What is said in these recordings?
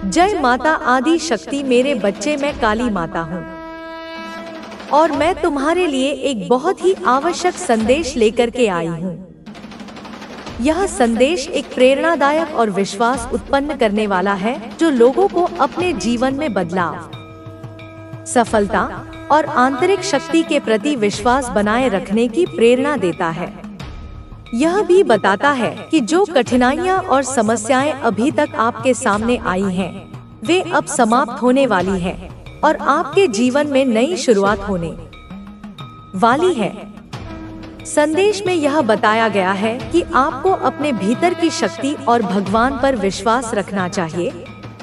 जय माता आदि शक्ति। मेरे बच्चे, मैं काली माता हूँ और मैं तुम्हारे लिए एक बहुत ही आवश्यक संदेश लेकर के आई हूँ। यह संदेश एक प्रेरणादायक और विश्वास उत्पन्न करने वाला है जो लोगों को अपने जीवन में बदलाव, सफलता और आंतरिक शक्ति के प्रति विश्वास बनाए रखने की प्रेरणा देता है। यह भी बताता है कि जो कठिनाइयां और समस्याएं अभी तक आपके सामने आई हैं, वे अब समाप्त होने वाली हैं और आपके जीवन में नई शुरुआत होने वाली है। संदेश में यह बताया गया है कि आपको अपने भीतर की शक्ति और भगवान पर विश्वास रखना चाहिए,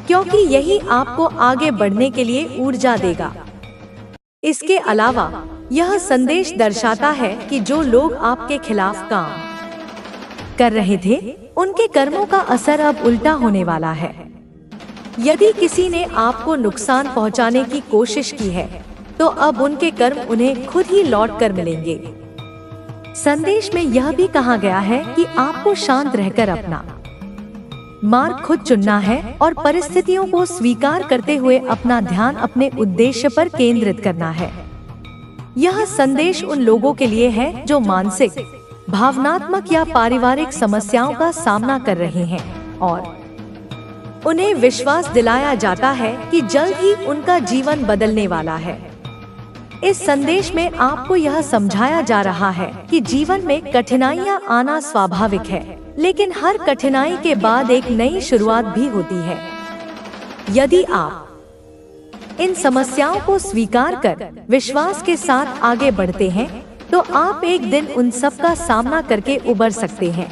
क्योंकि यही आपको आगे बढ़ने के लिए ऊर्जा देगा। इसके अलावा यह संदेश दर्शाता है कि जो लोग आपके खिलाफ काम कर रहे थे, उनके कर्मों का असर अब उल्टा होने वाला है। यदि किसी ने आपको नुकसान पहुंचाने की कोशिश की है, तो अब उनके कर्म उन्हें खुद ही लौट कर मिलेंगे। संदेश में यह भी कहा गया है कि आपको शांत रहकर अपना मार्ग खुद चुनना है और परिस्थितियों को स्वीकार करते हुए अपना ध्यान अपने उद्देश्य पर केंद्रित करना है। यह संदेश उन लोगों के लिए है जो मानसिक, भावनात्मक या पारिवारिक समस्याओं का सामना कर रहे हैं और उन्हें विश्वास दिलाया जाता है कि जल्द ही उनका जीवन बदलने वाला है। इस संदेश में आपको यह समझाया जा रहा है कि जीवन में कठिनाइयां आना स्वाभाविक है, लेकिन हर कठिनाई के बाद एक नई शुरुआत भी होती है। यदि आप इन समस्याओं को स्वीकार कर विश्वास के साथ आगे बढ़ते हैं, तो आप एक दिन उन सब का सामना करके उबर सकते हैं।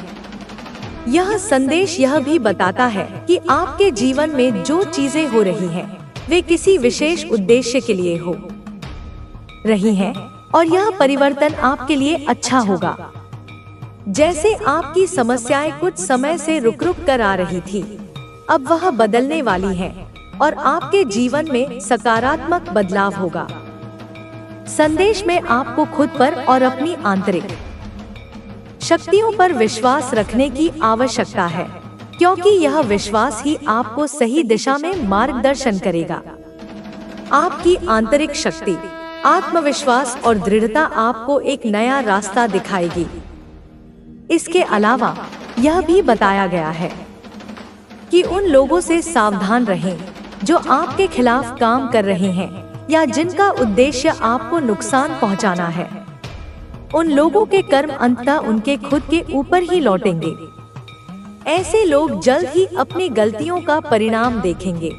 यह संदेश यह भी बताता है कि आपके जीवन में जो चीजें हो रही हैं, वे किसी विशेष उद्देश्य के लिए हो रही हैं और यह परिवर्तन आपके लिए अच्छा होगा। जैसे आपकी समस्याएं कुछ समय से रुक कर आ रही थी, अब वह बदलने वाली है और आपके जीवन में सकारात्मक बदलाव होगा। संदेश में आपको खुद पर और अपनी आंतरिक शक्तियों पर विश्वास रखने की आवश्यकता है, क्योंकि यह विश्वास ही आपको सही दिशा में मार्गदर्शन करेगा। आपकी आंतरिक शक्ति, आत्मविश्वास और दृढ़ता आपको एक नया रास्ता दिखाएगी। इसके अलावा यह भी बताया गया है कि उन लोगों से सावधान रहें जो आपके खिलाफ काम कर रहे हैं या जिनका उद्देश्य आपको नुकसान पहुंचाना है। उन लोगों के कर्म अंततः उनके खुद के ऊपर ही लौटेंगे। ऐसे लोग जल्द ही अपनी गलतियों का परिणाम देखेंगे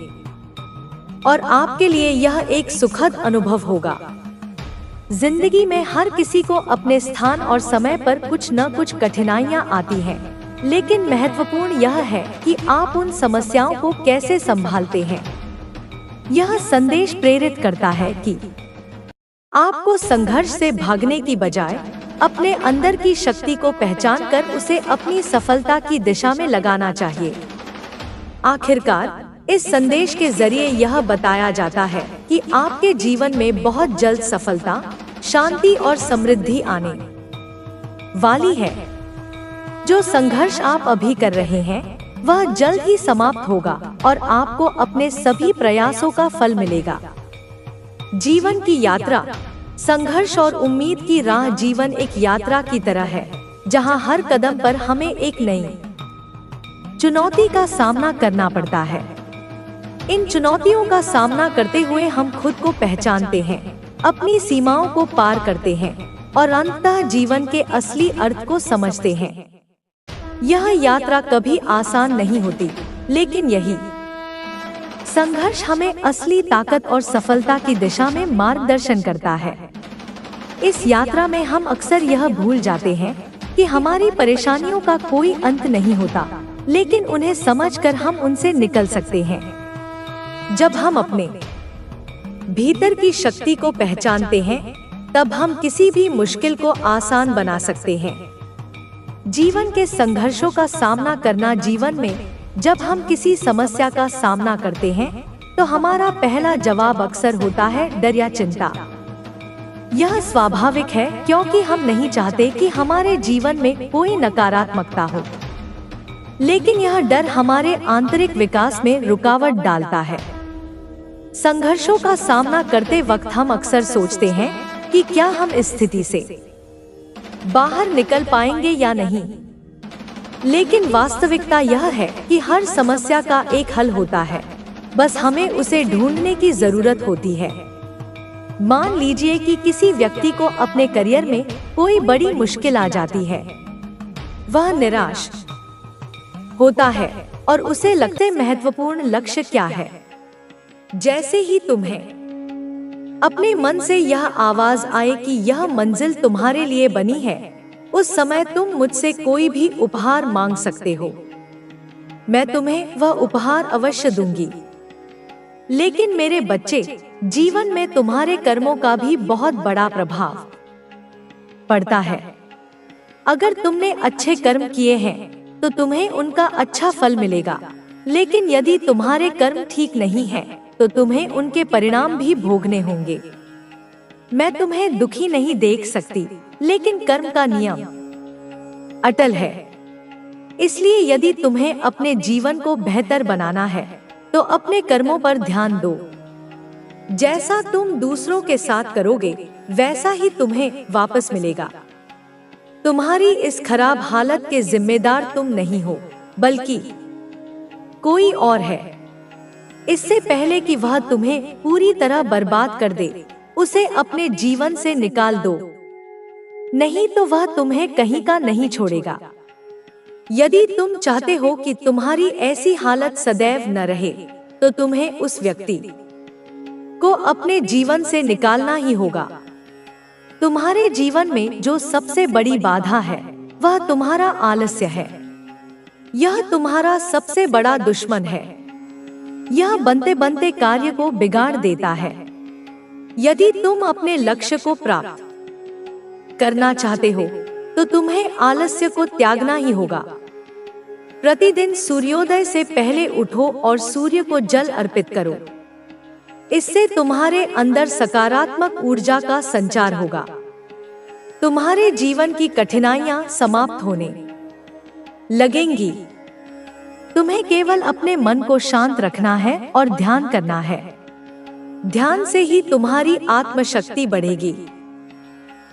और आपके लिए यह एक सुखद अनुभव होगा। जिंदगी में हर किसी को अपने स्थान और समय पर कुछ न कुछ कठिनाइयां आती हैं, लेकिन महत्वपूर्ण यह है कि आप उन समस्याओं को कैसे संभालते हैं। यह संदेश प्रेरित करता है कि आपको संघर्ष से भागने की बजाय अपने अंदर की शक्ति को पहचान कर उसे अपनी सफलता की दिशा में लगाना चाहिए। आखिरकार इस संदेश के जरिए यह बताया जाता है कि आपके जीवन में बहुत जल्द सफलता, शांति और समृद्धि आने वाली है। जो संघर्ष आप अभी कर रहे हैं, वह जल्द ही समाप्त होगा और आपको अपने सभी प्रयासों का फल मिलेगा। जीवन की यात्रा, संघर्ष और उम्मीद की राह जीवन एक यात्रा की तरह है, जहां हर कदम पर हमें एक नई चुनौती का सामना करना पड़ता है। इन चुनौतियों का सामना करते हुए हम खुद को पहचानते हैं, अपनी सीमाओं को पार करते हैं और अंततः जीवन के असली अर्थ को समझते हैं। यह यात्रा कभी आसान नहीं होती, लेकिन यही संघर्ष हमें असली ताकत और सफलता की दिशा में मार्गदर्शन करता है। इस यात्रा में हम अक्सर यह भूल जाते हैं कि हमारी परेशानियों का कोई अंत नहीं होता, लेकिन उन्हें समझकर हम उनसे निकल सकते हैं। जब हम अपने भीतर की शक्ति को पहचानते हैं, तब हम किसी भी मुश्किल को आसान बना सकते हैं। जीवन के संघर्षों का सामना करना, जीवन में जब हम किसी समस्या का सामना करते हैं, तो हमारा पहला जवाब अक्सर होता है डर या चिंता। यह स्वाभाविक है, क्योंकि हम नहीं चाहते कि हमारे जीवन में कोई नकारात्मकता हो। लेकिन यह डर हमारे आंतरिक विकास में रुकावट डालता है। संघर्षों का सामना करते वक्त हम अक्सर सोचते हैं कि क्या हम इस स्थिति से बाहर निकल पाएंगे या नहीं। लेकिन वास्तविकता यह है कि हर समस्या का एक हल होता है, बस हमें उसे ढूंढने की जरूरत होती है। मान लीजिए कि किसी व्यक्ति को अपने करियर में कोई बड़ी मुश्किल आ जाती है। वह निराश होता है और उसे लगते महत्वपूर्ण लक्ष्य क्या है। जैसे ही तुम्हें अपने मन से यह आवाज आए कि यह मंजिल तुम्हारे लिए बनी है, उस समय तुम मुझसे कोई भी उपहार मांग सकते हो। मैं तुम्हें वह उपहार अवश्य दूंगी। लेकिन मेरे बच्चे, जीवन में तुम्हारे कर्मों का भी बहुत बड़ा प्रभाव पड़ता है। अगर तुमने अच्छे कर्म किए हैं तो तुम्हें उनका अच्छा फल मिलेगा, लेकिन यदि तुम्हारे कर्म ठीक नहीं हैं, तो तुम्हें उनके परिणाम भी भोगने होंगे। मैं तुम्हें दुखी नहीं देख सकती, लेकिन कर्म का नियम अटल है। इसलिए यदि तुम्हें अपने जीवन को बेहतर बनाना है तो अपने कर्मों पर ध्यान दो। जैसा तुम दूसरों के साथ करोगे, वैसा ही तुम्हें वापस मिलेगा। तुम्हारी इस खराब हालत के जिम्मेदार तुम नहीं हो, बल्कि कोई और है। इससे पहले कि वह तुम्हें पूरी तरह बर्बाद कर दे, उसे अपने जीवन से निकाल दो, नहीं तो वह तुम्हें कहीं का नहीं छोड़ेगा। यदि तुम चाहते हो कि तुम्हारी ऐसी हालत सदैव न रहे, तो तुम्हें उस व्यक्ति को अपने जीवन से निकालना ही होगा। तुम्हारे जीवन में जो सबसे बड़ी बाधा है, वह तुम्हारा आलस्य है। यह तुम्हारा सबसे बड़ा दुश्मन है। यह बनते बनते कार्य को बिगाड़ देता है। यदि तुम अपने लक्ष्य को प्राप्त करना चाहते हो, तो तुम्हें आलस्य को त्यागना ही होगा। प्रतिदिन सूर्योदय से पहले उठो और सूर्य को जल अर्पित करो। इससे तुम्हारे अंदर सकारात्मक ऊर्जा का संचार होगा। तुम्हारे जीवन की कठिनाइयां समाप्त होने लगेंगी। तुम्हें केवल अपने मन को शांत रखना है और ध्यान करना है। ध्यान से ही तुम्हारी आत्मशक्ति बढ़ेगी।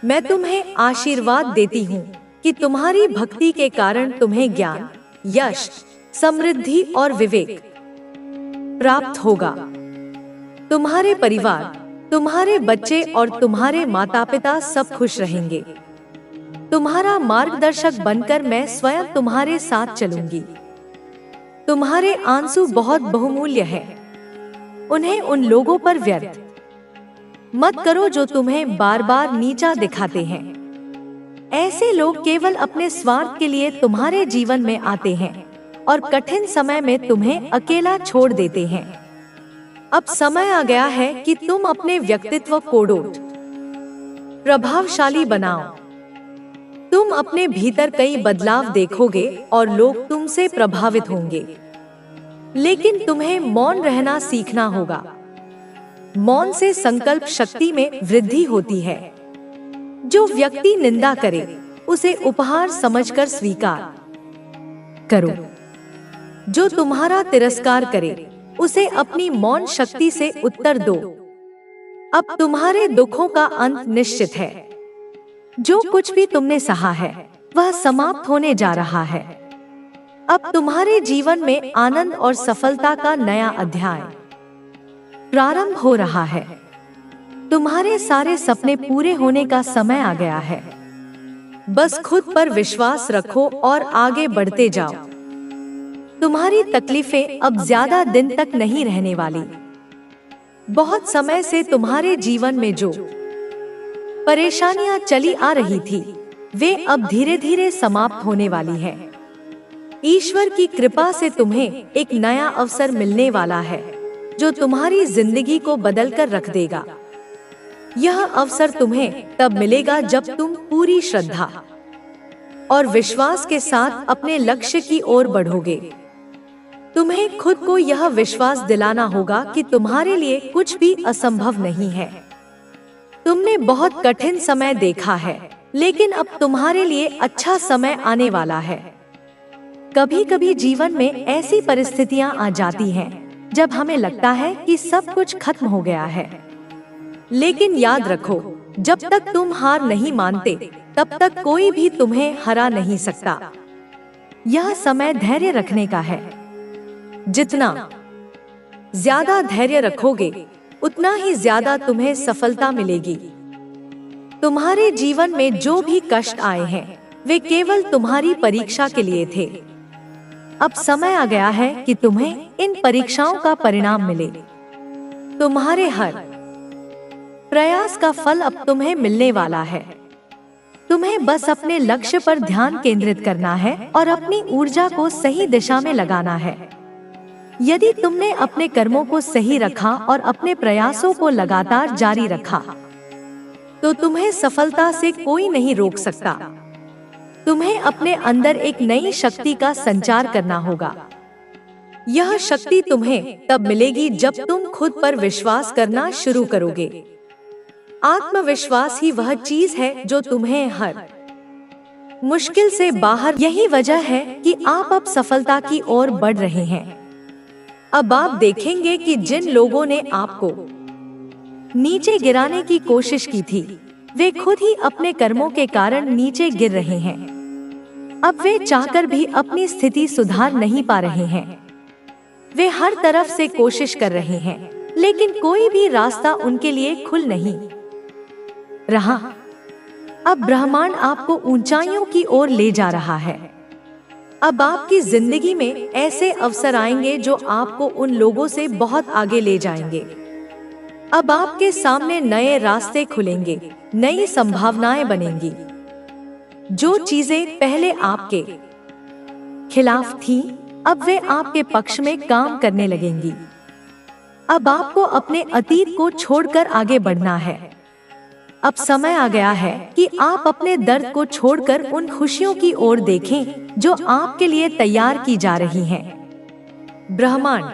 मैं तुम्हें आशीर्वाद देती हूँ कि तुम्हारी भक्ति के कारण तुम्हें ज्ञान, यश, समृद्धि और विवेक प्राप्त होगा। तुम्हारे परिवार, तुम्हारे बच्चे और तुम्हारे माता पिता सब खुश रहेंगे। तुम्हारा मार्गदर्शक बनकर मैं स्वयं तुम्हारे साथ चलूंगी। तुम्हारे आंसू बहुत बहुमूल्य हैं। उन्हें उन लोगों पर व्यर्थ मत करो जो तुम्हें बार बार नीचा दिखाते हैं। ऐसे लोग केवल अपने स्वार्थ के लिए तुम्हारे जीवन में आते हैं और कठिन समय में तुम्हें अकेला छोड़ देते हैं। अब समय आ गया है कि तुम अपने व्यक्तित्व को प्रभावशाली बनाओ। तुम अपने भीतर कई बदलाव देखोगे और लोग तुमसे प्रभावित होंगे। लेकिन तुम्हें मौन रहना सीखना होगा। मौन से संकल्प शक्ति में वृद्धि होती है। जो व्यक्ति निंदा करे, उसे उपहार समझकर स्वीकार करो। जो तुम्हारा तिरस्कार करे, उसे अपनी मौन शक्ति से उत्तर दो। अब तुम्हारे दुखों का अंत निश्चित है। जो कुछ भी तुमने सहा है, वह समाप्त होने जा रहा है। अब तुम्हारे जीवन में आनंद और सफलता का नया अध्याय प्रारंभ हो रहा है। तुम्हारे सारे सपने पूरे होने का समय आ गया है। बस खुद पर विश्वास रखो और आगे बढ़ते जाओ। तुम्हारी तकलीफें अब ज्यादा दिन तक नहीं रहने वाली। बहुत समय से तुम्हारे जीवन में जो परेशानियां चली आ रही थी, वे अब धीरे धीरे समाप्त होने वाली हैं। ईश्वर की कृपा से तुम्हें एक नया अवसर मिलने वाला है, जो तुम्हारी जिंदगी को बदलकर रख देगा। यह अवसर तुम्हें तब मिलेगा जब तुम पूरी श्रद्धा और विश्वास के साथ अपने लक्ष्य की ओर बढ़ोगे। तुम्हें खुद को यह विश्वास दिलाना होगा कि तुम्हारे लिए कुछ भी असंभव नहीं है। तुमने बहुत कठिन समय देखा है, लेकिन अब तुम्हारे लिए अच्छा समय आने वाला है। कभी कभी जीवन में ऐसी परिस्थितियां आ जाती हैं जब हमें लगता है कि सब कुछ खत्म हो गया है। लेकिन याद रखो, जब तक तुम हार नहीं मानते तब तक कोई भी तुम्हें हरा नहीं सकता। यह समय धैर्य रखने का है। जितना ज्यादा धैर्य रखोगे उतना ही ज्यादा तुम्हें सफलता मिलेगी। तुम्हारे जीवन में जो भी कष्ट आए हैं वे केवल तुम्हारी परीक्षा के लिए थे। अब समय आ गया है कि तुम्हें इन परीक्षाओं का परिणाम मिले। तुम्हारे हर प्रयास का फल अब तुम्हें मिलने वाला है। तुम्हें बस अपने लक्ष्य पर ध्यान केंद्रित करना है और अपनी ऊर्जा को सही दिशा में लगाना है। यदि तुमने अपने कर्मों को सही रखा और अपने प्रयासों को लगातार जारी रखा तो तुम्हें सफलता से कोई नहीं रोक सकता। तुम्हें अपने अंदर एक नई शक्ति का संचार करना होगा। यह शक्ति तुम्हें तब मिलेगी जब तुम खुद पर विश्वास करना शुरू करोगे। आत्मविश्वास ही वह चीज है जो तुम्हें हर मुश्किल से बाहर। यही वजह है कि आप अब सफलता की ओर बढ़ रहे हैं। अब आप देखेंगे कि जिन लोगों ने आपको नीचे गिराने की कोशिश की थी वे खुद ही अपने कर्मों के कारण नीचे गिर रहे हैं। अब वे चाहकर भी अपनी स्थिति सुधार नहीं पा रहे हैं। वे हर तरफ से कोशिश कर रहे हैं लेकिन कोई भी रास्ता उनके लिए खुल नहीं रहा। अब ब्रह्मांड आपको ऊंचाइयों की ओर ले जा रहा है। अब आपकी जिंदगी में ऐसे अवसर आएंगे जो आपको उन लोगों से बहुत आगे ले जाएंगे। अब आपके सामने नए रास्ते खुलेंगे, नई संभावनाएं बनेंगी। जो चीजें पहले आपके खिलाफ थीं, अब वे आपके पक्ष में काम करने लगेंगी। अब आपको अपने अतीत को छोड़कर आगे बढ़ना है। अब समय आ गया है कि आप अपने दर्द को छोड़कर उन खुशियों की ओर देखें जो आपके लिए तैयार की जा रही हैं। ब्रह्मांड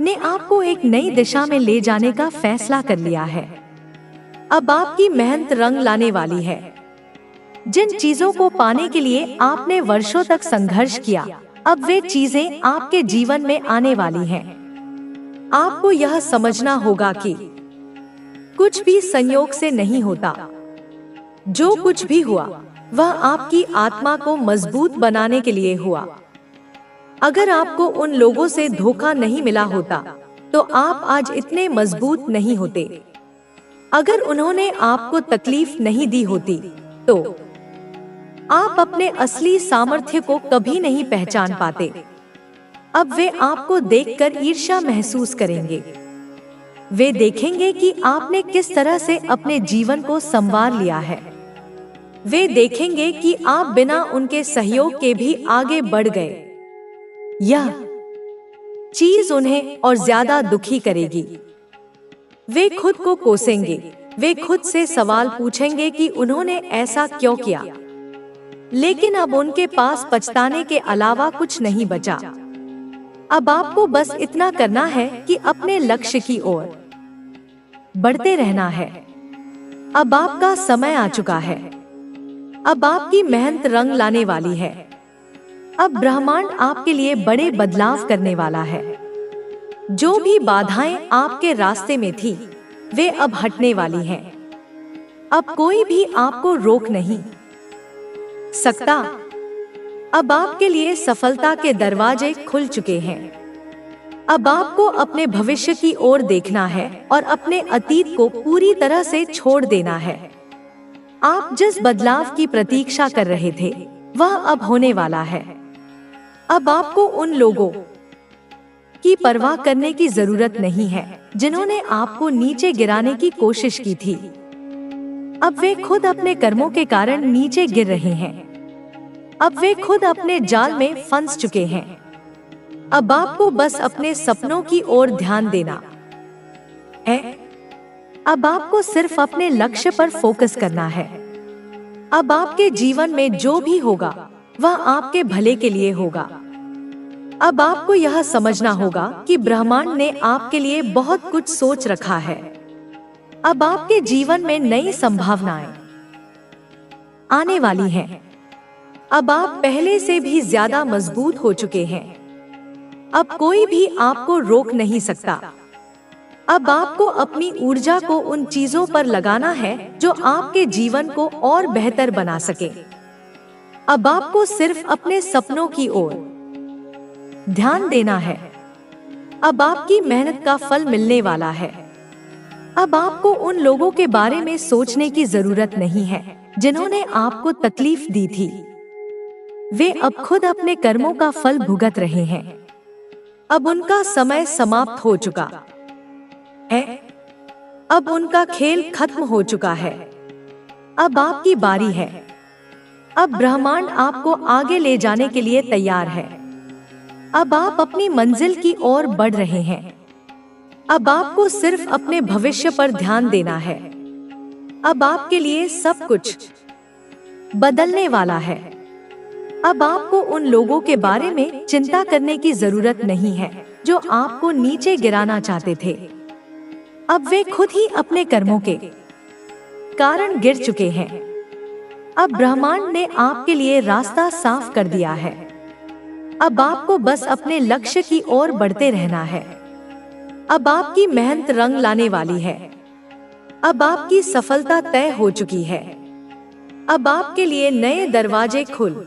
ने आपको एक नई दिशा में ले जाने का फैसला कर लिया है। अब आपकी मेहनत रंग लाने वाली है। जिन चीजों को पाने के लिए आपने वर्षों तक संघर्ष किया, अब वे चीजें आपके जीवन में आने वाली हैं। आपको यह समझना होगा कि कुछ भी संयोग से नहीं होता। जो कुछ भी हुआ वह आपकी आत्मा को मजबूत बनाने के लिए हुआ। अगर आपको उन लोगों से धोखा नहीं मिला होता तो आप आज इतने मजबूत नहीं होते। अगर उन्होंने आपको तकलीफ नहीं दी होती तो आप अपने असली सामर्थ्य को कभी नहीं पहचान पाते। अब वे आपको देखकर ईर्ष्या महसूस करेंगे। वे देखेंगे कि आपने किस तरह से अपने जीवन को संवार लिया है। वे देखेंगे कि आप बिना उनके सहयोग के भी आगे बढ़ गए। यह चीज उन्हें और ज्यादा दुखी करेगी। वे खुद को कोसेंगे। वे खुद से सवाल पूछेंगे कि उन्होंने ऐसा क्यों किया। लेकिन अब उनके पास पछताने के अलावा कुछ नहीं बचा। अब आपको बस इतना करना है कि अपने लक्ष्य की ओर बढ़ते रहना है। अब आपका समय आ चुका है। अब आपकी मेहनत रंग लाने वाली है। अब ब्रह्मांड आपके लिए बड़े बदलाव करने वाला है। जो भी बाधाएं आपके रास्ते में थी, वे अब हटने वाली हैं। अब कोई भी आपको रोक नहीं सकता। अब आपके लिए सफलता के दरवाजे खुल चुके हैं। अब आपको अपने भविष्य की ओर देखना है और अपने अतीत को पूरी तरह से छोड़ देना है। आप जिस बदलाव की प्रतीक्षा कर रहे थे, वह अब होने वाला है। अब आपको उन लोगों की परवाह करने की जरूरत नहीं है जिन्होंने आपको नीचे गिराने की कोशिश की थी। अब वे खुद अपने कर्मों के कारण नीचे गिर रहे हैं। अब वे खुद अपने जाल में फंस चुके हैं। अब आपको बस अपने सपनों की ओर ध्यान देना है। अब आपको सिर्फ अपने लक्ष्य पर फोकस करना है। अब आपके जीवन में जो भी होगा वह आपके भले के लिए होगा। अब आपको यह समझना होगा कि ब्रह्मांड ने आपके लिए बहुत कुछ सोच रखा है। अब आपके जीवन में नई संभावनाएं आने वाली हैं। अब आप पहले से भी ज्यादा मजबूत हो चुके हैं। अब कोई भी आपको रोक नहीं सकता। अब आपको अपनी ऊर्जा को उन चीजों पर लगाना है जो आपके जीवन को और बेहतर बना सके। अब आपको सिर्फ अपने सपनों की ओर ध्यान देना है। अब आपकी मेहनत का फल मिलने वाला है। अब आपको उन लोगों के बारे में सोचने की जरूरत नहीं है जिन्होंने आपको तकलीफ दी थी। वे अब खुद अपने कर्मों का फल भुगत रहे हैं। अब उनका समय समाप्त हो चुका है। अब उनका खेल खत्म हो चुका है। अब आपकी बारी है। अब ब्रह्मांड आपको आगे ले जाने के लिए तैयार है। अब आप अपनी मंजिल की ओर बढ़ रहे हैं। अब आपको सिर्फ अपने भविष्य पर ध्यान देना है। अब आपके लिए सब कुछ बदलने वाला है। अब आपको उन लोगों के बारे में चिंता करने की जरूरत नहीं है जो आपको नीचे गिराना चाहते थे। अब वे खुद ही अपने कर्मों के कारण गिर चुके हैं। अब ब्रह्मांड ने आपके लिए रास्ता साफ कर दिया है। अब आपको बस अपने लक्ष्य की ओर बढ़ते रहना है। अब आपकी मेहनत रंग लाने वाली है। अब आपकी सफलता तय हो चुकी है। अब आपके लिए नए दरवाजे खुल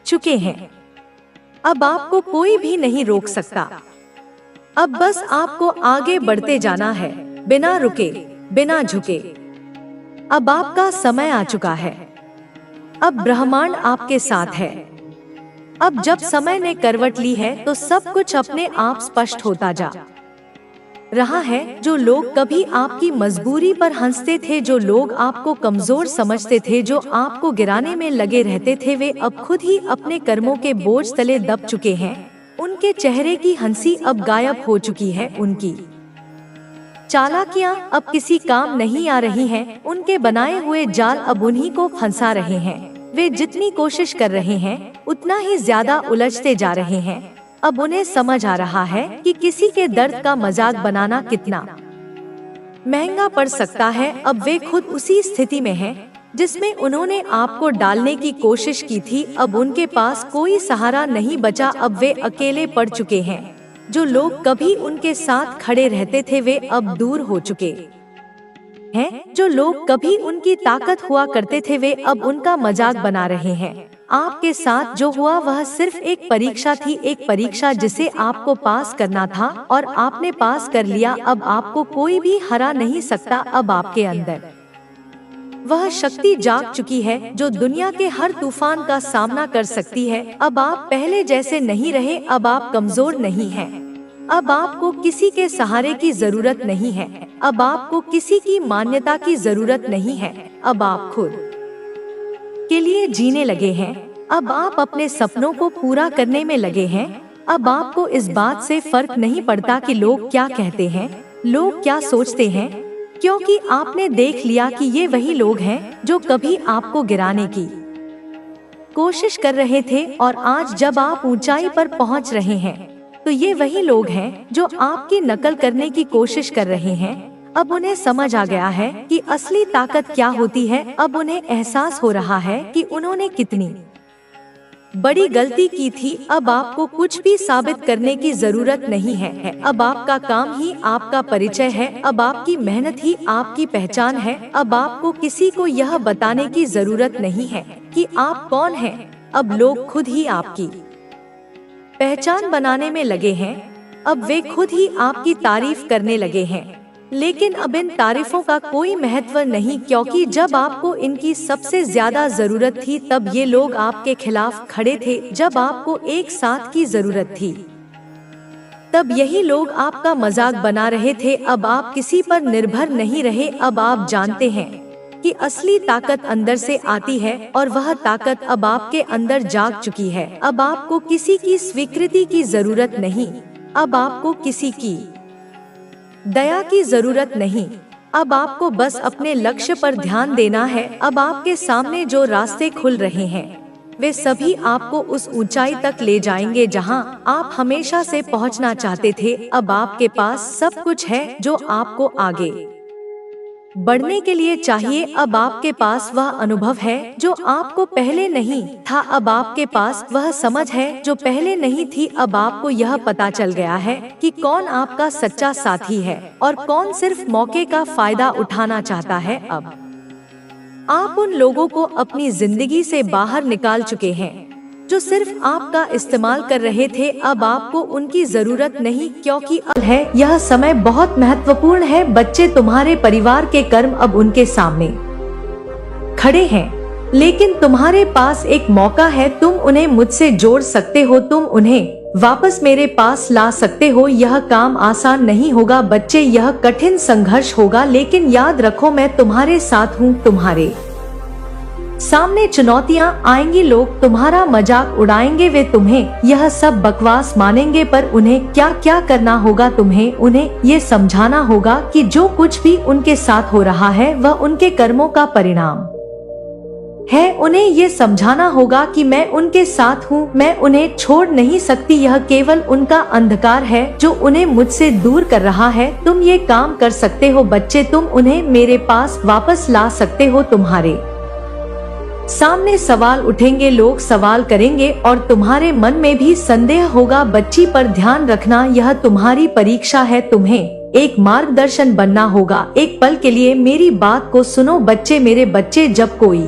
चुके हैं। अब आपको कोई भी नहीं रोक सकता। अब बस आपको आगे बढ़ते जाना है, बिना रुके, बिना झुके। अब आपका समय आ चुका है। अब ब्रह्मांड आपके साथ है। अब जब समय ने करवट ली है तो सब कुछ अपने आप स्पष्ट होता जा रहा है। जो लोग कभी आपकी मजबूरी पर हंसते थे, जो लोग आपको कमजोर समझते थे, जो आपको गिराने में लगे रहते थे, वे अब खुद ही अपने कर्मों के बोझ तले दब चुके हैं। उनके चेहरे की हंसी अब गायब हो चुकी है। उनकी चालाकियां अब किसी काम नहीं आ रही हैं। उनके बनाए हुए जाल अब उन्हीं को फंसा रहे हैं। वे जितनी कोशिश कर रहे हैं उतना ही ज्यादा उलझते जा रहे हैं। अब उन्हें समझ आ रहा है कि किसी के दर्द का मजाक बनाना कितना महंगा पड़ सकता है। अब वे खुद उसी स्थिति में हैं जिसमें उन्होंने आपको डालने की कोशिश की थी। अब उनके पास कोई सहारा नहीं बचा। अब वे अकेले पड़ चुके हैं। जो लोग कभी उनके साथ खड़े रहते थे वे अब दूर हो चुके हैं। जो लोग कभी उनकी ताकत हुआ करते थे वे अब उनका मजाक बना रहे हैं। आपके साथ जो हुआ वह सिर्फ एक परीक्षा थी, एक परीक्षा जिसे आपको पास करना था और आपने पास कर लिया। अब आपको कोई भी हरा नहीं सकता। अब आपके अंदर वह शक्ति जाग चुकी है जो दुनिया के हर तूफान का सामना कर सकती है। अब आप पहले जैसे नहीं रहे। अब आप कमजोर नहीं हैं। अब आपको किसी के सहारे की जरूरत नहीं है। अब आपको किसी की मान्यता की जरूरत नहीं है। अब आप खुद के लिए जीने लगे हैं। अब आप अपने सपनों को पूरा करने में लगे हैं। अब आपको इस बात से फर्क नहीं पड़ता कि लोग क्या कहते हैं, लोग क्या सोचते हैं, क्योंकि आपने देख लिया कि ये वही लोग हैं जो कभी आपको गिराने की कोशिश कर रहे थे। और आज जब आप ऊंचाई पर पहुंच रहे हैं तो ये वही लोग हैं जो आपकी नकल करने की कोशिश कर रहे हैं। अब उन्हें समझ आ गया है कि असली ताकत क्या होती है। अब उन्हें एहसास हो रहा है कि उन्होंने कितनी बड़ी गलती की थी। अब आपको कुछ भी साबित करने की जरूरत नहीं है। अब आपका काम ही आपका परिचय है। अब आपकी मेहनत ही आपकी पहचान है। अब आपको किसी को यह बताने की जरूरत नहीं है कि आप कौन हैं। अब लोग खुद ही आपकी पहचान बनाने में लगे हैं। अब वे खुद ही आपकी तारीफ करने लगे हैं। लेकिन अब इन तारीफों का कोई महत्व नहीं, क्योंकि जब आपको इनकी सबसे ज्यादा जरूरत थी तब ये लोग आपके खिलाफ खड़े थे। जब आपको एक साथ की जरूरत थी तब यही लोग आपका मजाक बना रहे थे। अब आप किसी पर निर्भर नहीं रहे। अब आप जानते हैं कि असली ताकत अंदर से आती है और वह ताकत अब आपके अंदर जाग चुकी है। अब आपको किसी की स्वीकृति की जरूरत नहीं। अब आपको किसी की दया की जरूरत नहीं। अब आपको बस अपने लक्ष्य पर ध्यान देना है। अब आपके सामने जो रास्ते खुल रहे हैं वे सभी आपको उस ऊंचाई तक ले जाएंगे जहां आप हमेशा से पहुंचना चाहते थे। अब आपके पास सब कुछ है जो आपको आगे बढ़ने के लिए चाहिए। अब आपके पास वह अनुभव है जो आपको पहले नहीं था। अब आपके पास वह समझ है जो पहले नहीं थी। अब आपको यह पता चल गया है कि कौन आपका सच्चा साथी है और कौन सिर्फ मौके का फायदा उठाना चाहता है। अब आप उन लोगों को अपनी जिंदगी से बाहर निकाल चुके हैं जो सिर्फ आपका इस्तेमाल कर रहे थे। अब आपको उनकी जरूरत नहीं, क्योंकि अब है यह समय बहुत महत्वपूर्ण है। बच्चे, तुम्हारे परिवार के कर्म अब उनके सामने खड़े हैं, लेकिन तुम्हारे पास एक मौका है। तुम उन्हें मुझसे जोड़ सकते हो, तुम उन्हें वापस मेरे पास ला सकते हो। यह काम आसान नहीं होगा बच्चे, यह कठिन संघर्ष होगा, लेकिन याद रखो मैं तुम्हारे साथ हूँ। तुम्हारे सामने चुनौतियाँ आएंगी, लोग तुम्हारा मजाक उड़ाएंगे, वे तुम्हें यह सब बकवास मानेंगे, पर उन्हें क्या क्या करना होगा, तुम्हें उन्हें ये समझाना होगा कि जो कुछ भी उनके साथ हो रहा है वह उनके कर्मों का परिणाम है। उन्हें ये समझाना होगा कि मैं उनके साथ हूँ, मैं उन्हें छोड़ नहीं सकती। यह केवल उनका अंधकार है जो उन्हें मुझसे दूर कर रहा है। तुम ये काम कर सकते हो बच्चे, तुम उन्हें मेरे पास वापस ला सकते हो। तुम्हारे सामने सवाल उठेंगे, लोग सवाल करेंगे और तुम्हारे मन में भी संदेह होगा बच्ची, पर ध्यान रखना यह तुम्हारी परीक्षा है। तुम्हें एक मार्गदर्शन बनना होगा। एक पल के लिए मेरी बात को सुनो बच्चे, मेरे बच्चे, जब कोई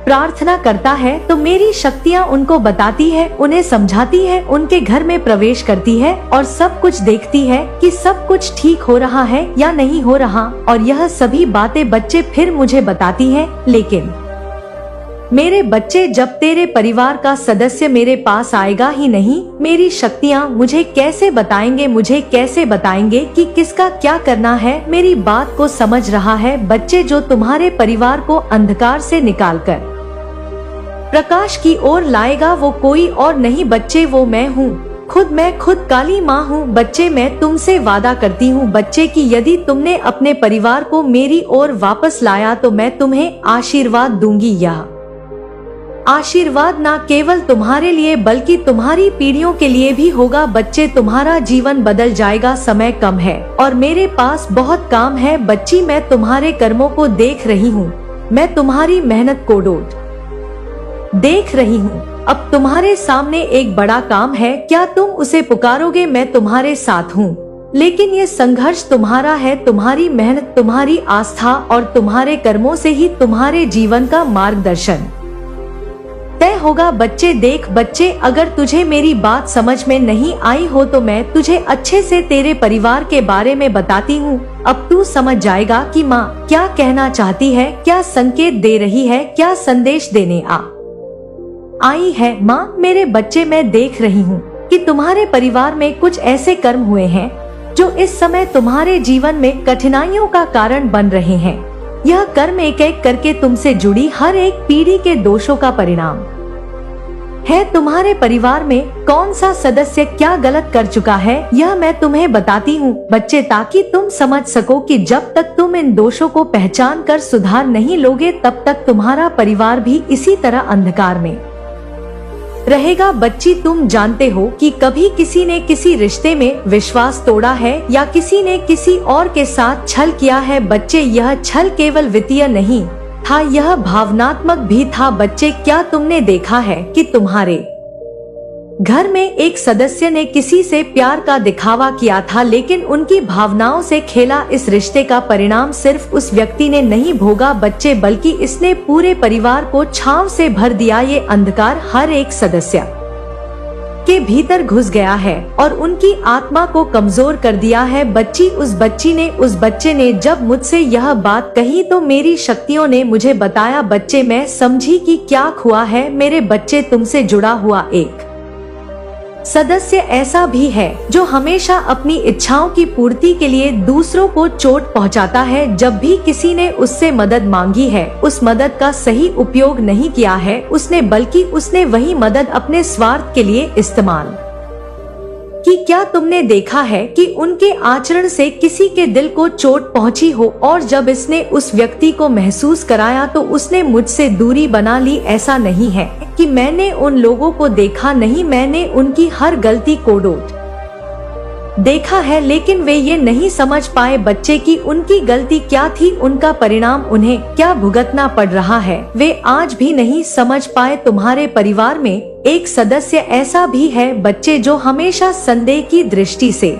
प्रार्थना करता है तो मेरी शक्तियाँ उनको बताती है, उन्हें समझाती है, उनके घर में प्रवेश करती है और सब कुछ देखती है कि सब कुछ ठीक हो रहा है या नहीं हो रहा। और यह सभी बातें बच्चे फिर मुझे बताती है। लेकिन मेरे बच्चे, जब तेरे परिवार का सदस्य मेरे पास आएगा ही नहीं, मेरी शक्तियाँ मुझे कैसे बताएंगे, मुझे कैसे बताएंगे कि किसका क्या करना है। मेरी बात को समझ रहा है बच्चे, जो तुम्हारे परिवार को अंधकार से निकालकर प्रकाश की ओर लाएगा वो कोई और नहीं बच्चे, वो मैं हूँ खुद। मैं खुद काली माँ हूँ बच्चे। मैं तुमसे वादा करती हूँ बच्चे कि यदि तुमने अपने परिवार को मेरी ओर वापस लाया तो मैं तुम्हें आशीर्वाद दूंगी। यह आशीर्वाद न केवल तुम्हारे लिए बल्कि तुम्हारी पीढ़ियों के लिए भी होगा बच्चे। तुम्हारा जीवन बदल जाएगा। समय कम है और मेरे पास बहुत काम है बच्ची। मैं तुम्हारे कर्मों को देख रही हूँ, मैं तुम्हारी मेहनत को देख रही हूँ। अब तुम्हारे सामने एक बड़ा काम है, क्या तुम उसे पुकारोगे? मैं तुम्हारे साथ हूँ, लेकिन ये संघर्ष तुम्हारा है। तुम्हारी मेहनत, तुम्हारी आस्था और तुम्हारे कर्मों से ही तुम्हारे जीवन का मार्गदर्शन तय होगा बच्चे। देख बच्चे, अगर तुझे मेरी बात समझ में नहीं आई हो तो मैं तुझे अच्छे से तेरे परिवार के बारे में बताती हूँ। अब तू समझ जाएगा कि माँ क्या कहना चाहती है, क्या संकेत दे रही है, क्या संदेश देने आई है। माँ, मेरे बच्चे, मैं देख रही हूँ कि तुम्हारे परिवार में कुछ ऐसे कर्म हुए हैं जो इस समय तुम्हारे जीवन में कठिनाइयों का कारण बन रहे हैं। यह कर्म एक एक करके तुमसे जुड़ी हर एक पीढ़ी के दोषों का परिणाम है। तुम्हारे परिवार में कौन सा सदस्य क्या गलत कर चुका है, यह मैं तुम्हें बताती हूँ बच्चे, ताकि तुम समझ सको कि जब तक तुम इन दोषों को पहचान कर सुधार नहीं लोगे तब तक तुम्हारा परिवार भी इसी तरह अंधकार में रहेगा बच्ची। तुम जानते हो कि कभी किसी ने किसी रिश्ते में विश्वास तोड़ा है या किसी ने किसी और के साथ छल किया है बच्चे। यह छल केवल वित्तीय नहीं था, यह भावनात्मक भी था बच्चे। क्या तुमने देखा है कि तुम्हारे घर में एक सदस्य ने किसी से प्यार का दिखावा किया था, लेकिन उनकी भावनाओं से खेला? इस रिश्ते का परिणाम सिर्फ उस व्यक्ति ने नहीं भोगा बच्चे, बल्कि इसने पूरे परिवार को छांव से भर दिया। ये अंधकार हर एक सदस्य के भीतर घुस गया है और उनकी आत्मा को कमजोर कर दिया है बच्ची। उस बच्चे ने जब मुझसे यह बात कही तो मेरी शक्तियों ने मुझे बताया बच्चे। मैं समझी कि क्या हुआ है। मेरे बच्चे, तुमसे जुड़ा हुआ एक सदस्य ऐसा भी है जो हमेशा अपनी इच्छाओं की पूर्ति के लिए दूसरों को चोट पहुंचाता है। जब भी किसी ने उससे मदद मांगी है, उस मदद का सही उपयोग नहीं किया है उसने, बल्कि उसने वही मदद अपने स्वार्थ के लिए इस्तेमाल कि क्या तुमने देखा है कि उनके आचरण से किसी के दिल को चोट पहुंची हो और जब इसने उस व्यक्ति को महसूस कराया तो उसने मुझसे दूरी बना ली? ऐसा नहीं है कि मैंने उन लोगों को देखा नहीं, मैंने उनकी हर गलती को देखा है, लेकिन वे ये नहीं समझ पाए बच्चे की उनकी गलती क्या थी, उनका परिणाम उन्हें क्या भुगतना पड़ रहा है। वे आज भी नहीं समझ पाए तुम्हारे परिवार में एक सदस्य ऐसा भी है बच्चे जो हमेशा संदेह की दृष्टि से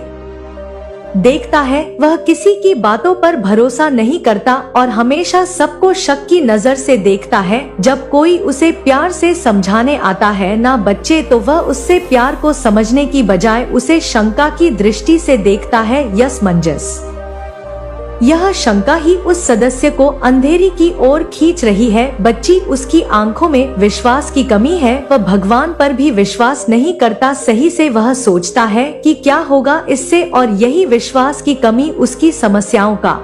देखता है। वह किसी की बातों पर भरोसा नहीं करता और हमेशा सबको शक की नजर से देखता है। जब कोई उसे प्यार से समझाने आता है ना बच्चे, तो वह उससे प्यार को समझने की बजाय उसे शंका की दृष्टि से देखता है। यसमंजस, यह शंका ही उस सदस्य को अंधेरी की ओर खींच रही है। बच्ची, उसकी आंखों में विश्वास की कमी है। वह भगवान पर भी विश्वास नहीं करता सही से। वह सोचता है कि क्या होगा इससे, और यही विश्वास की कमी उसकी समस्याओं का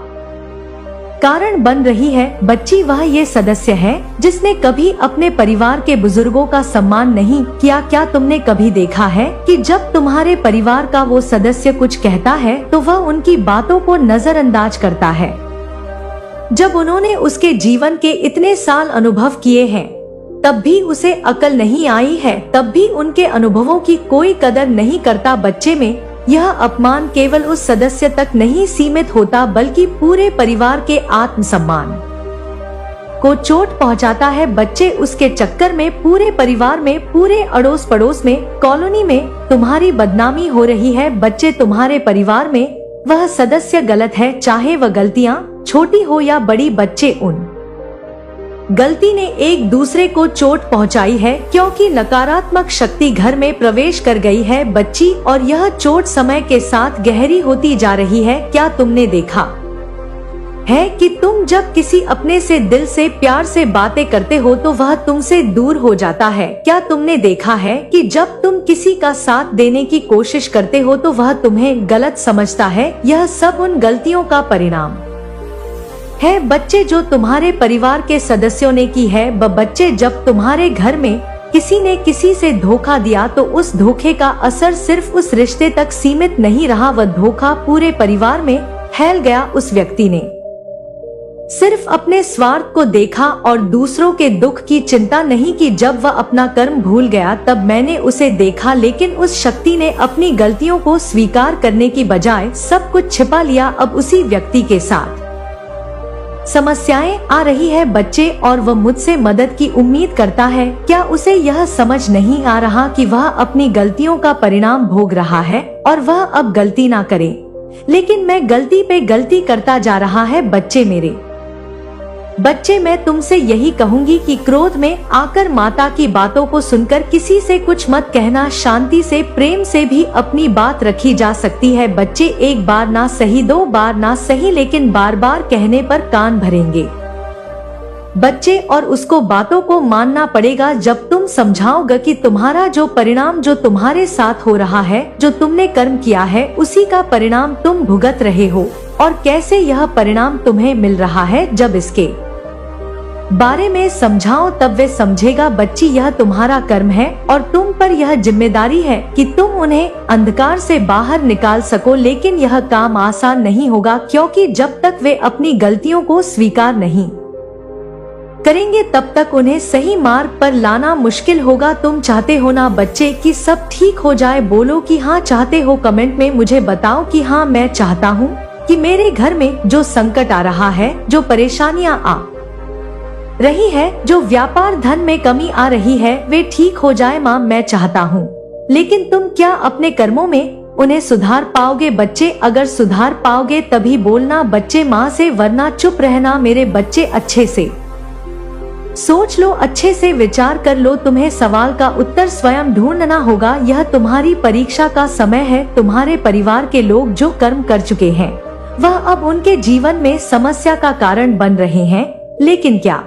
कारण बन रही है। बच्ची, वह ये सदस्य है जिसने कभी अपने परिवार के बुजुर्गों का सम्मान नहीं किया। क्या तुमने कभी देखा है कि जब तुम्हारे परिवार का वो सदस्य कुछ कहता है तो वह उनकी बातों को नजरअंदाज करता है? जब उन्होंने उसके जीवन के इतने साल अनुभव किए हैं तब भी उसे अकल नहीं आई है, तब भी उनके अनुभवों की कोई कदर नहीं करता। बच्चे में यह अपमान केवल उस सदस्य तक नहीं सीमित होता बल्कि पूरे परिवार के आत्मसम्मान को चोट पहुंचाता है। बच्चे, उसके चक्कर में पूरे परिवार में, पूरे अड़ोस पड़ोस में, कॉलोनी में तुम्हारी बदनामी हो रही है। बच्चे, तुम्हारे परिवार में वह सदस्य गलत है, चाहे वह गलतियां छोटी हो या बड़ी। बच्चे, उन गलती ने एक दूसरे को चोट पहुंचाई है क्योंकि नकारात्मक शक्ति घर में प्रवेश कर गई है बच्ची, और यह चोट समय के साथ गहरी होती जा रही है। क्या तुमने देखा है कि तुम जब किसी अपने से दिल से प्यार से बातें करते हो तो वह तुमसे दूर हो जाता है? क्या तुमने देखा है कि जब तुम किसी का साथ देने की कोशिश करते हो तो वह तुम्हें गलत समझता है? यह सब उन गलतियों का परिणाम है बच्चे जो तुम्हारे परिवार के सदस्यों ने की है। बच्चे, जब तुम्हारे घर में किसी ने किसी से धोखा दिया तो उस धोखे का असर सिर्फ उस रिश्ते तक सीमित नहीं रहा, वह धोखा पूरे परिवार में फैल गया। उस व्यक्ति ने सिर्फ अपने स्वार्थ को देखा और दूसरों के दुख की चिंता नहीं की। जब वह अपना कर्म भूल गया तब मैंने उसे देखा, लेकिन उस शक्ति ने अपनी गलतियों को स्वीकार करने की बजाय सब कुछ छिपा लिया। अब उसी व्यक्ति के साथ समस्याएं आ रही है बच्चे, और वह मुझसे मदद की उम्मीद करता है। क्या उसे यह समझ नहीं आ रहा कि वह अपनी गलतियों का परिणाम भोग रहा है और वह अब गलती ना करे, लेकिन मैं गलती पे गलती करता जा रहा है? बच्चे मेरे, बच्चे, मैं तुमसे यही कहूंगी कि क्रोध में आकर माता की बातों को सुनकर किसी से कुछ मत कहना। शांति से, प्रेम से भी अपनी बात रखी जा सकती है। बच्चे, एक बार ना सही, दो बार ना सही, लेकिन बार बार कहने पर कान भरेंगे बच्चे, और उसको बातों को मानना पड़ेगा। जब तुम समझाओगे कि तुम्हारा जो परिणाम जो तुम्हारे साथ हो रहा है, जो तुमने कर्म किया है, उसी का परिणाम तुम भुगत रहे हो और कैसे यह परिणाम तुम्हें मिल रहा है, जब इसके बारे में समझाओ तब वे समझेगा। बच्ची, यह तुम्हारा कर्म है और तुम पर यह जिम्मेदारी है कि तुम उन्हें अंधकार से बाहर निकाल सको, लेकिन यह काम आसान नहीं होगा क्योंकि जब तक वे अपनी गलतियों को स्वीकार नहीं करेंगे तब तक उन्हें सही मार्ग पर लाना मुश्किल होगा। तुम चाहते हो ना बच्चे कि सब ठीक हो जाए? बोलो कि हाँ चाहते हो। कमेंट में मुझे बताओ कि हाँ मैं चाहता हूँ कि मेरे घर में जो संकट आ रहा है, जो परेशानियाँ आ रही है, जो व्यापार धन में कमी आ रही है, वे ठीक हो जाए। माँ, मैं चाहता हूँ, लेकिन तुम क्या अपने कर्मों में उन्हें सुधार पाओगे? बच्चे, अगर सुधार पाओगे तभी बोलना बच्चे माँ से, वरना चुप रहना। मेरे बच्चे, अच्छे से सोच लो, अच्छे से विचार कर लो। तुम्हें सवाल का उत्तर स्वयं ढूंढना होगा। यह तुम्हारी परीक्षा का समय है। तुम्हारे परिवार के लोग जो कर्म कर चुके हैं वह अब उनके जीवन में समस्या का कारण बन रहे हैं, लेकिन क्या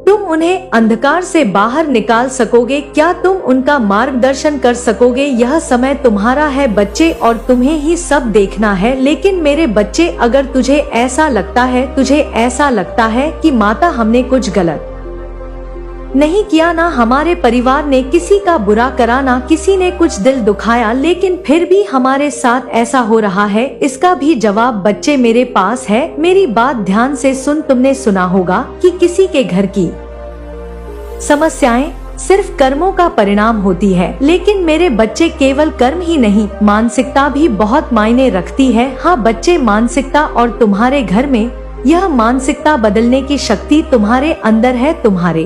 तुम उन्हें अंधकार से बाहर निकाल सकोगे? क्या तुम उनका मार्गदर्शन कर सकोगे? यह समय तुम्हारा है बच्चे, और तुम्हें ही सब देखना है। लेकिन मेरे बच्चे, अगर तुझे ऐसा लगता है कि माता हमने कुछ गलत नहीं किया, ना हमारे परिवार ने किसी का बुरा करा, ना किसी ने कुछ दिल दुखाया, लेकिन फिर भी हमारे साथ ऐसा हो रहा है, इसका भी जवाब बच्चे मेरे पास है। मेरी बात ध्यान से सुन। तुमने सुना होगा कि किसी के घर की समस्याएं सिर्फ कर्मों का परिणाम होती है। लेकिन मेरे बच्चे, केवल कर्म ही नहीं, मानसिकता भी बहुत मायने रखती है। हाँ बच्चे, मानसिकता, और तुम्हारे घर में यह मानसिकता बदलने की शक्ति तुम्हारे अंदर है। तुम्हारे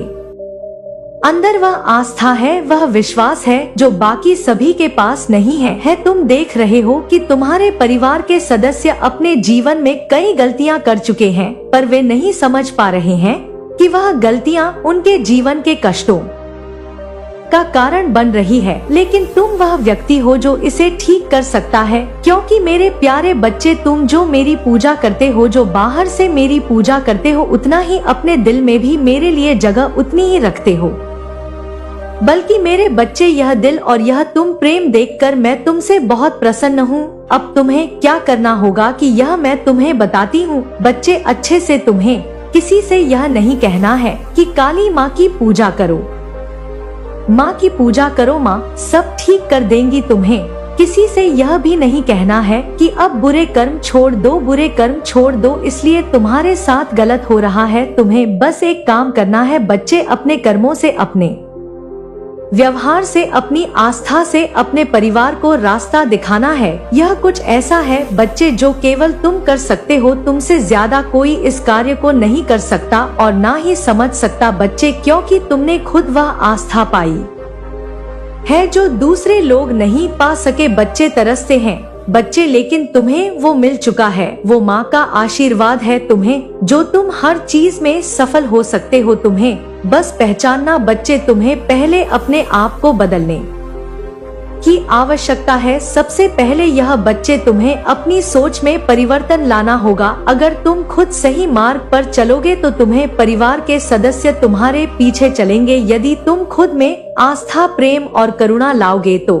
अंदर वह आस्था है, वह विश्वास है जो बाकी सभी के पास नहीं है। तुम देख रहे हो कि तुम्हारे परिवार के सदस्य अपने जीवन में कई गलतियां कर चुके हैं, पर वे नहीं समझ पा रहे हैं कि वह गलतियां उनके जीवन के कष्टों का कारण बन रही है। लेकिन तुम वह व्यक्ति हो जो इसे ठीक कर सकता है, क्योंकि मेरे प्यारे बच्चे, तुम जो मेरी पूजा करते हो, जो बाहर से मेरी पूजा करते हो, उतना ही अपने दिल में भी मेरे लिए जगह उतनी ही रखते हो। बल्कि मेरे बच्चे, यह दिल और यह तुम प्रेम देखकर मैं तुमसे बहुत प्रसन्न हूँ। अब तुम्हें क्या करना होगा कि यह मैं तुम्हें बताती हूँ। बच्चे, अच्छे से तुम्हें किसी से यह नहीं कहना है कि काली माँ की पूजा करो, माँ की पूजा करो, माँ सब ठीक कर देंगी। तुम्हें किसी से यह भी नहीं कहना है कि अब बुरे कर्म छोड़ दो, बुरे कर्म छोड़ दो, इसलिए तुम्हारे साथ गलत हो रहा है। तुम्हें बस एक काम करना है बच्चे, अपने कर्मों से, अपने व्यवहार से, अपनी आस्था से अपने परिवार को रास्ता दिखाना है। यह कुछ ऐसा है बच्चे जो केवल तुम कर सकते हो। तुमसे ज्यादा कोई इस कार्य को नहीं कर सकता और ना ही समझ सकता बच्चे, क्योंकि तुमने खुद वह आस्था पाई है जो दूसरे लोग नहीं पा सके। बच्चे तरसते हैं बच्चे, लेकिन तुम्हें वो मिल चुका है। वो माँ का आशीर्वाद है तुम्हें, जो तुम हर चीज में सफल हो सकते हो। तुम्हें बस पहचानना बच्चे, तुम्हें पहले अपने आप को बदलने की आवश्यकता है। सबसे पहले यह बच्चे, तुम्हें अपनी सोच में परिवर्तन लाना होगा। अगर तुम खुद सही मार्ग पर चलोगे तो तुम्हें परिवार के सदस्य तुम्हारे पीछे चलेंगे। यदि तुम खुद में आस्था, प्रेम और करुणा लाओगे तो